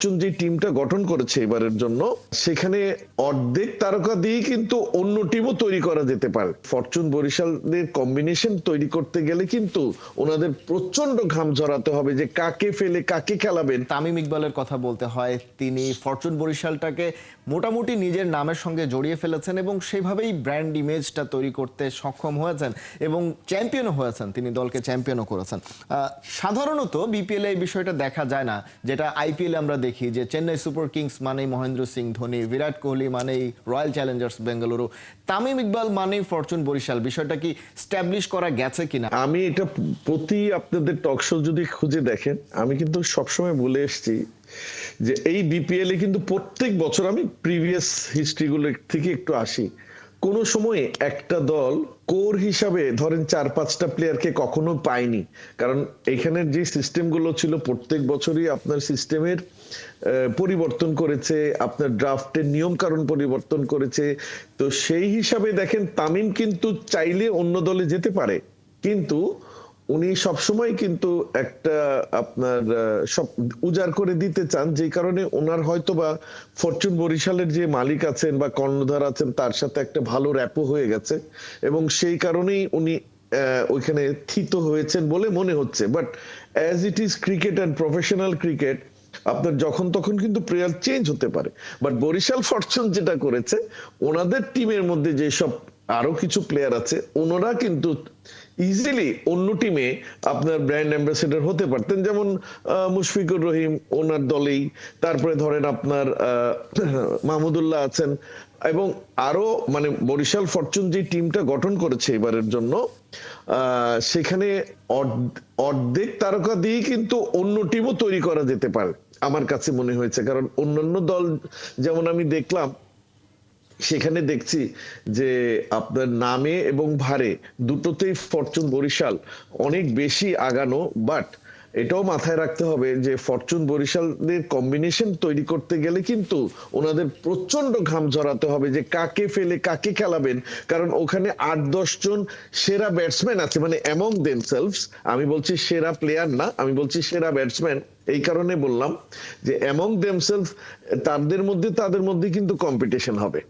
যে টিমটা গঠন করেছে এবারের জন্য সেখানে অর্ধেক তারকা দিয়ে কিন্তু অন্য টিমও তৈরি করা যেতে পারে। ফরচুন বরিশালের কম্বিনেশন তৈরি করতে গেলে কিন্তু ওনাদের প্রচন্ড ঘাম ঝরাতে হবে যে কাকে ফেলে কাকে খেলাবেন। তামিম ইকবালের কথা বলতে হয়, তিনি ফরচুন বরিশালটাকে মোটামুটি নিজের নামের সঙ্গে জড়িয়ে ফেলেছেন এবং সেভাবেই ব্র্যান্ড ইমেজটা তৈরি করতে সক্ষম হয়েছেন এবং চ্যাম্পিয়নও হয়েছেন, তিনি দলকে চ্যাম্পিয়নও করেছেন। সাধারণত বিপিএল এই বিষয়টা দেখা যায় না, যেটা আইপিএল আমরা দেখি যে চেন্নাই সুপার কিংস মানেই মহেন্দ্র সিং ধোনি, বিরাট কোহলি মানেই রয়্যাল চ্যালেঞ্জার্স বেঙ্গালুরু, তামিম ইকবাল মানেই ফরচুন বরিশাল। বিষয়টা কি স্ট্যাবলিশ করা গেছে কিনা? আমি এটা প্রতি আপনাদের টক শো যদি খুঁজে দেখেন, আমি কিন্তু সবসময় বলে এসেছি যে এই বিপিএল এ কিন্তু প্রত্যেক বছর, আমি প্রিভিয়াস হিস্ট্রি গুলো থেকে একটু আসি, কোন সময় একটা দল কোর হিসাবে ধরেন 4-5টা প্লেয়ারকে কখনো পায়নি। কারণ এখানের যে সিস্টেম গুলো ছিল প্রত্যেক বছরই আপনার সিস্টেমের পরিবর্তন করেছে, আপনার ড্রাফটের নিয়ম কারণ পরিবর্তন করেছে। তো সেই হিসাবে দেখেন তামিম কিন্তু চাইলে অন্য দলে যেতে পারে, কিন্তু উনি সবসময় কিন্তু একটা আপনার সব উজাড় করে দিতে চান, যে কারণে ওনার হয়তোবা ফরচুন বরিশালের যে মালিক আছেন বা কর্ণধার আছেন তার সাথে একটা ভালো র্যাপো হয়ে গেছে এবং সেই কারণেই উনি ওইখানে থিত হয়েছেন বলে মনে হচ্ছে। But as it is cricket and professional cricket, আপনার যখন তখন কিন্তু প্লেয়ার চেঞ্জ হতে পারে। বাট বরিশাল ফরচুন যেটা করেছে, ওনাদের টিমের মধ্যে যেসব আরো কিছু প্লেয়ার আছে ওনারা কিন্তু ইজিলি অন্য টিমে আপনার ব্র্যান্ড অ্যাম্বাসেডর হতে পারতেন, যেমন মুশফিকুর রহিম ওনার দলেই, তারপরে ধরেন আপনার মাহমুদুল্লাহ আছেন, এবং আরো মানে বরিশাল ফরচুন যে টিমটা গঠন করেছে এবারের জন্য সেখানে অর্ধেক তারকা দিয়ে কিন্তু অন্য টিমও তৈরি করা যেতে পারে আমার কাছে মনে হয়েছে। কারণ অন্যান্য দল যেমন আমি দেখলাম, সেখানে দেখছি যে আপনার নামে এবং ভারে দুটোতেই ফরচুন বরিশাল অনেক বেশি আগানো। বাট এটাও মাথায় রাখতে হবে যে ফরচুন বরিশালের কম্বিনেশন তৈরি করতে গেলে কিন্তু ওনাদের প্রচন্ড ঘাম ঝরাতে হবে যে কাকে ফেলে কাকে খেলাবেন। কারণ ওখানে 8-10 জন সেরা ব্যাটসম্যান আছে, মানে অ্যামং দেমসেলভস, আমি বলছি সেরা প্লেয়ার না, আমি বলছি সেরা ব্যাটসম্যান। এই কারণে বললাম যে অ্যামং দেমসেলভস, তাদের মধ্যে কিন্তু কম্পিটিশন হবে।